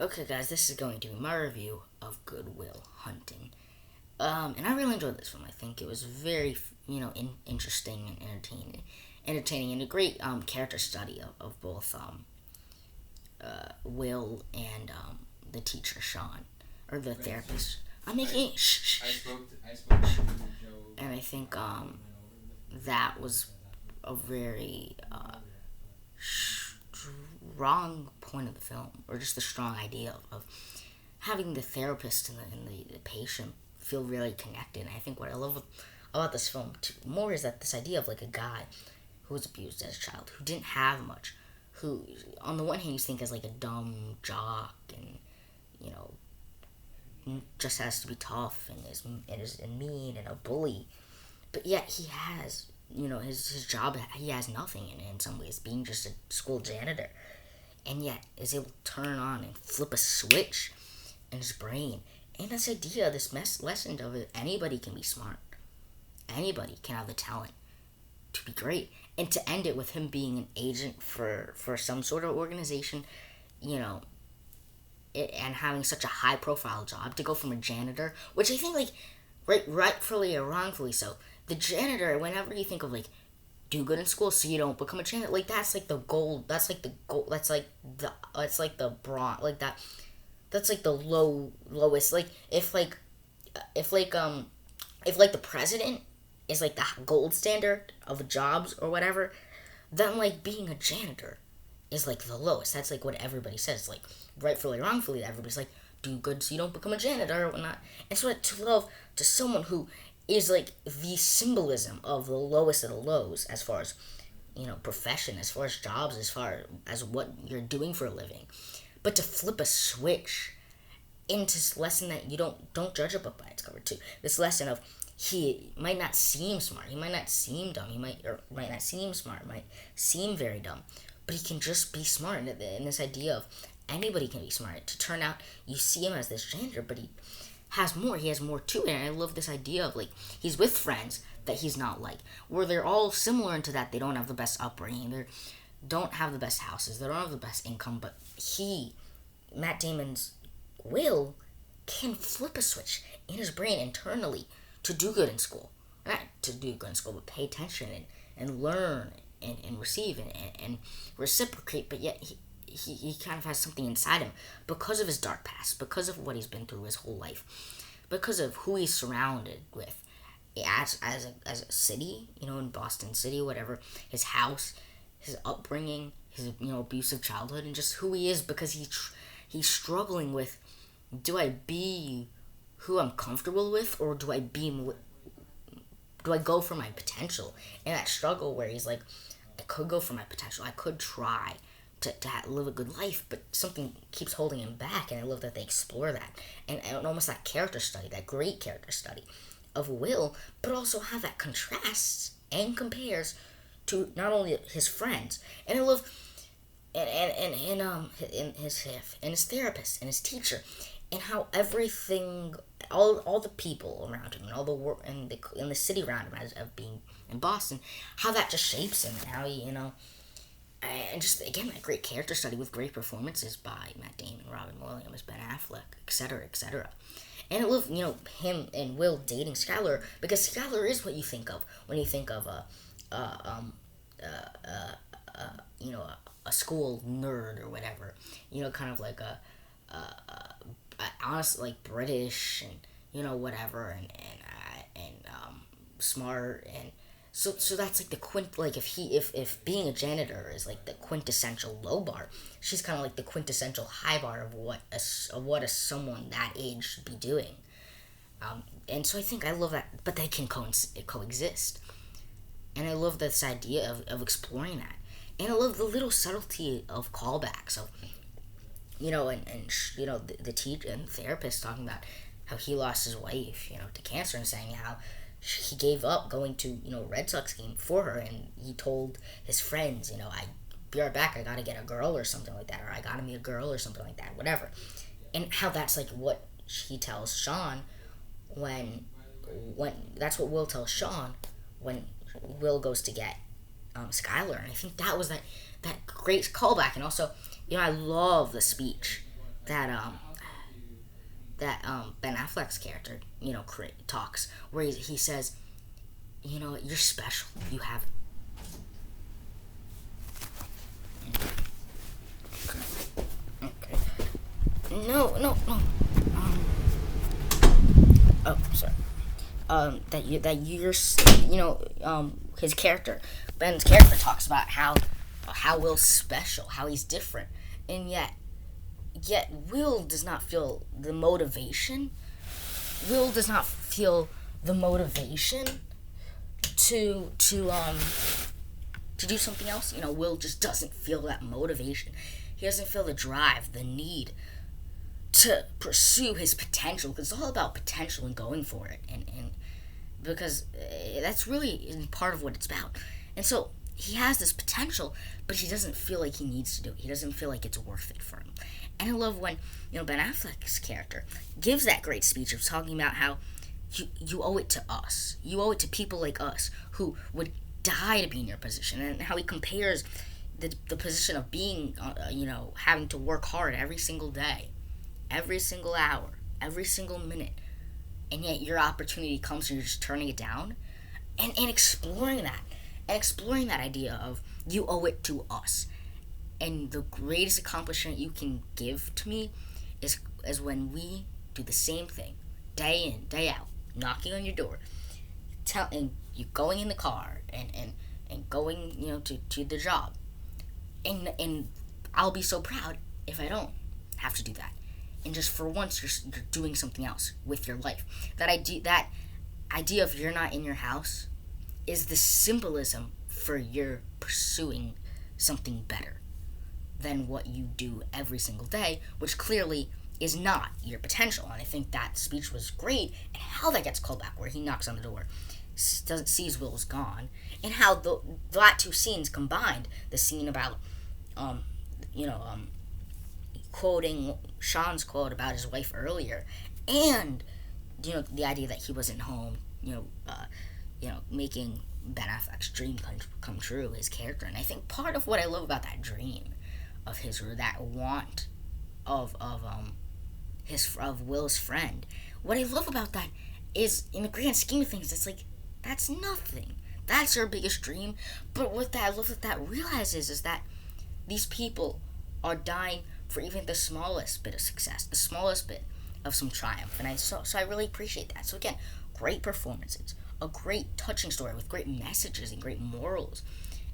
Okay, guys, this is going to be my review of Good Will Hunting. And I really enjoyed this film. I think it was very, interesting and entertaining, and a great character study of both Will and the teacher Sean, or the therapist. I'm making shh, shh, and I think that was a very strong point of the film, or just the strong idea of having the therapist and the patient feel really connected. And I think what I love about this film too, more is that this idea of like a guy who was abused as a child, who didn't have much, who on the one hand you think as like a dumb jock and you know just has to be tough and mean and a bully, but yet he has his job, he has nothing in some ways, being just a school janitor, and yet is able to turn on and flip a switch in his brain. And this idea, lesson of it, anybody can be smart. Anybody can have the talent to be great. And to end it with him being an agent for some sort of organization, you know, and having such a high profile job, to go from a janitor, which I think, like, rightfully or wrongfully so, the janitor, whenever you think of, like, do good in school so you don't become a janitor, like, that's like the gold, that's like the bronze, like that, that's like the lowest, like, if like if like the president is like the gold standard of jobs or whatever, then like being a janitor is like the lowest. That's like what everybody says, like, rightfully or wrongfully, everybody's like, do good so you don't become a janitor or whatnot. And so to love to someone who is like the symbolism of the lowest of the lows, as far as profession, as far as jobs, as far as what you're doing for a living, but to flip a switch into this lesson that you don't judge a book by its cover too. This lesson of, he might not seem smart, he might not seem dumb, might not seem smart, might seem very dumb, but he can just be smart. And this idea of anybody can be smart. To turn out, you see him as this janitor, but he has more to it. And I love this idea of, like, he's with friends that he's not like, where they're all similar into that they don't have the best upbringing, they don't have the best houses, they don't have the best income, but Matt Damon's Will, can flip a switch in his brain internally to do good in school. Not to do good in school, but pay attention and learn and receive and reciprocate, but yet he kind of has something inside him because of his dark past, because of what he's been through his whole life, because of who he's surrounded with as a city, in Boston City, whatever, his house, his upbringing, his abusive childhood, and just who he is, because he's struggling with, do I be who I'm comfortable with, or do I go for my potential? And that struggle where he's like, I could go for my potential, I could try to live a good life, but something keeps holding him back. And I love that they explore that, and almost that character study, that great character study of Will, but also how that contrasts and compares to not only his friends. And I love in his therapist and his teacher, and how everything, all the people around him, and all the work in the city around him, as of being in Boston, how that just shapes him, and how he, and just again, that great character study with great performances by Matt Damon, Robin Williams, Ben Affleck, etc., etc. And I love, him and Will dating Skylar, because Skylar is what you think of when you think of a school nerd or whatever, kind of like honestly, like, British, and whatever, and smart, and so that's like the like, if being a janitor is like the quintessential low bar, she's kind of like the quintessential high bar of what someone that age should be doing. And so I think I love that, but they can coexist, and I love this idea of exploring that, and I love the little subtlety of callbacks of, the teacher and therapist talking about how he lost his wife, to cancer, and saying how he gave up going to, Red Sox game for her, and he told his friends, I be right back, I gotta get a girl or something like that, or I gotta meet a girl or something like that, whatever. And how that's like what he tells Sean when that's what Will tells Sean when Will goes to get Skylar. And I think that was that great callback. And also, I love the speech that Ben Affleck's character, talks, where he says, you're special. You have. Okay. No, no, no. Oh, sorry. His character, Ben's character, talks about how Will's special, how he's different, and yet Will does not feel the motivation. Will does not feel the motivation to do something else. Will just doesn't feel that motivation. He doesn't feel the drive, the need to pursue his potential, because it's all about potential and going for it, and because that's really part of what it's about. And so he has this potential, but he doesn't feel like he needs to do it. He doesn't feel like it's worth it for him. And I love when Ben Affleck's character gives that great speech of talking about how you owe it to us. You owe it to people like us who would die to be in your position, and how he compares the position of being, having to work hard every single day, every single hour, every single minute, and yet your opportunity comes and you're just turning it down, and exploring that idea of you owe it to us. And the greatest accomplishment you can give to me is when we do the same thing, day in, day out, knocking on your door, and you going in the car and going to the job, and I'll be so proud if I don't have to do that. And just for once, you're doing something else with your life. That idea of you're not in your house is the symbolism for your pursuing something better than what you do every single day, which clearly is not your potential. And I think that speech was great, and how that gets called back, where he knocks on the door, sees Will's gone, and how that two scenes combined, the scene about quoting Sean's quote about his wife earlier, and the idea that he wasn't home, making Ben Affleck's dream come true, his character. And I think part of what I love about that dream of his, or that want of Will's friend, what I love about that is, in the grand scheme of things, it's like, that's nothing. That's our biggest dream. But what I love that realizes is that these people are dying for even the smallest bit of success, the smallest bit of some triumph. And so I really appreciate that. So again, great performances, a great touching story with great messages and great morals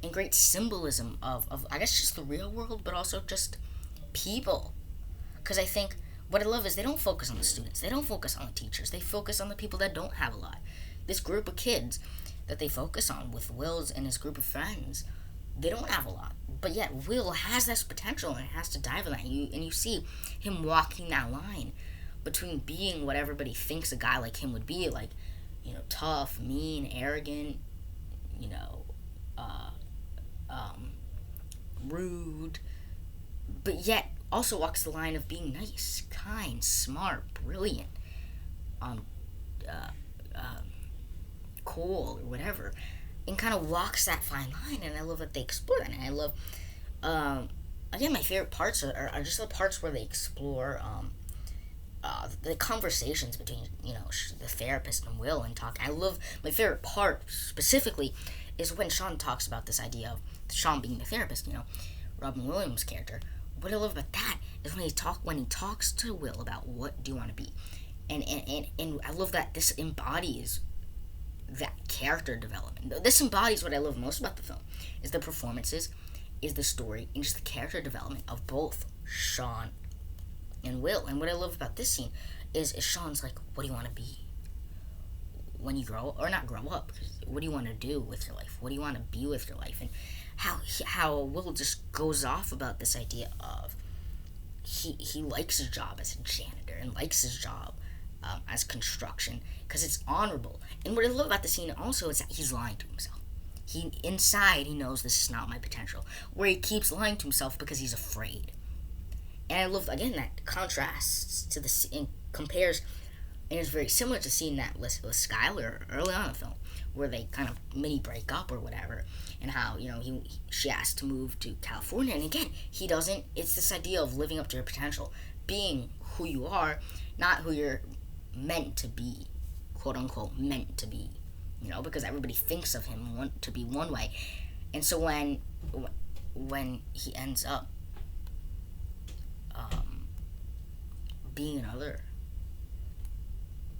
and great symbolism of I guess just the real world, but also just people. Because I think what I love is they don't focus on the students, they don't focus on the teachers, they focus on the people that don't have a lot. This group of kids that they focus on with Will's and his group of friends, they don't have a lot, but yet Will has this potential and has to dive in that. And you see him walking that line between being what everybody thinks a guy like him would be, like, tough, mean, arrogant, rude, but yet also walks the line of being nice, kind, smart, brilliant, cool, or whatever, and kind of walks that fine line. And I love that they explore that. And I love, again, my favorite parts are just the parts where they explore the conversations between the therapist and Will, and talk. I love, my favorite part specifically is when Sean talks about this idea of Sean being the therapist. Robin Williams' character. What I love about that is when he talks to Will about what do you want to be, and I love that this embodies that character development. This embodies what I love most about the film, is the performances, is the story, and just the character development of both Sean and Will. And what I love about this scene is Sean's like, what do you want to be when you grow, or not grow up, what do you want to do with your life? What do you want to be with your life? And how Will just goes off about this idea of he likes his job as a janitor and likes his job as construction because it's honorable. And what I love about the scene also is that he's lying to himself. Inside he knows this is not my potential, where he keeps lying to himself because he's afraid. And I love, again, that contrasts to the and compares, and it's very similar to seeing that with Skylar early on in the film, where they kind of mini break up or whatever, and how she asked to move to California, and again, he doesn't. It's this idea of living up to your potential, being who you are, not who you're meant to be, quote unquote, meant to be, because everybody thinks of him to be one way. And so when he ends up being another,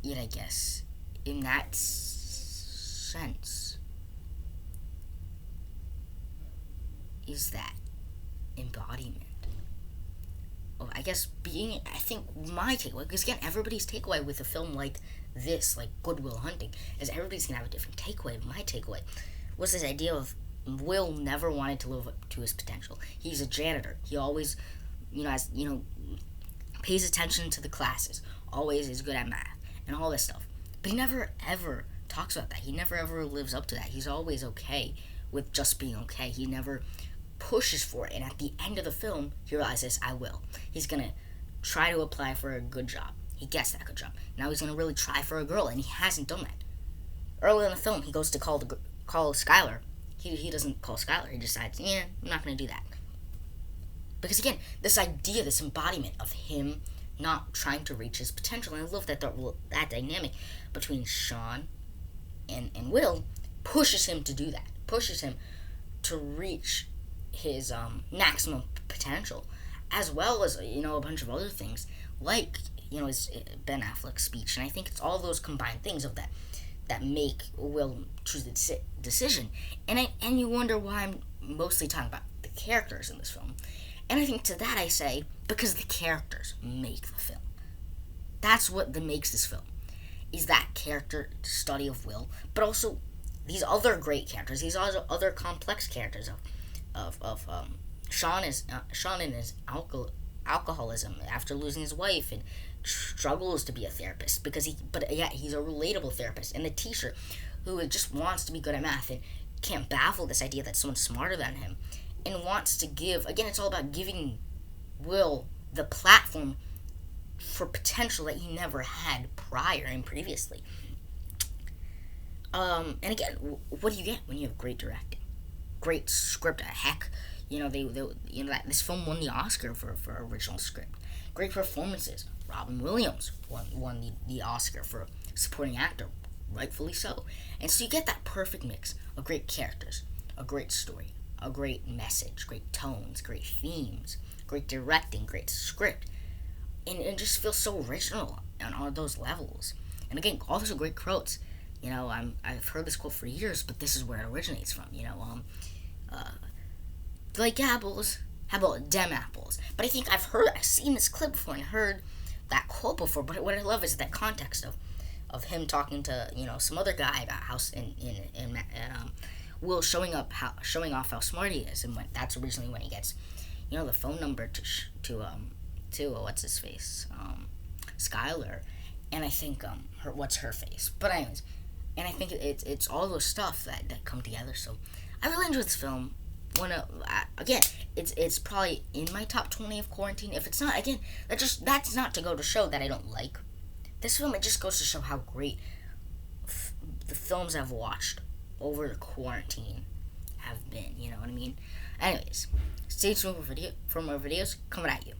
I guess, in that sense, is that embodiment of, I guess, being, I think, my takeaway, because again, everybody's takeaway with a film like this, like Good Will Hunting, is everybody's gonna have a different takeaway. My takeaway was this idea of Will never wanted to live up to his potential. He's a janitor. He always, pays attention to the classes, always is good at math, and all this stuff. But he never, ever talks about that. He never, ever lives up to that. He's always okay with just being okay. He never pushes for it, and at the end of the film, he realizes, I will. He's gonna try to apply for a good job. He gets that good job. Now he's gonna really try for a girl, and he hasn't done that. Early in the film, he goes to call Skylar. He doesn't call Skylar. He decides, I'm not gonna do that. Because again, this idea, this embodiment of him not trying to reach his potential, and I love that dynamic between Sean and Will pushes him to do that, pushes him to reach his maximum potential, as well as a bunch of other things, like his Ben Affleck speech. And I think it's all those combined things of that make Will choose the decision. And you wonder why I'm mostly talking about the characters in this film. And I think to that I say, because the characters make the film. That's what makes this film, is that character study of Will, but also these other great characters, these other complex characters of Sean and his alcoholism after losing his wife, and struggles to be a therapist but yet he's a relatable therapist, and the teacher who just wants to be good at math and can't baffle this idea that someone's smarter than him, and wants to give, again, it's all about giving Will the platform for potential that he never had prior and previously. And again, what do you get when you have great directing, great script? Heck, that this film won the Oscar for original script. Great performances. Robin Williams won the Oscar for supporting actor, rightfully so. And so you get that perfect mix of great characters, a great story, a great message, great tones, great themes, great directing, great script, and it just feels so original on all those levels. And again, also great quotes. I've heard this quote for years, but this is where it originates from. Like apples, how about dem apples? But I think I've seen this clip before and heard that quote before. But what I love is that context of him talking to some other guy about how Will showing off how smart he is, and that's originally when he gets the phone number to what's his face, Skylar, and I think what's her face, but anyways, and I think it's all those stuff that come together. So I really enjoyed this film. Again, it's probably in my top 20 of quarantine. If it's not, again, that's not to go to show that I don't like this film. It just goes to show how great the films I've watched over the quarantine have been. You know what I mean? Anyways, stay tuned for more videos coming at you.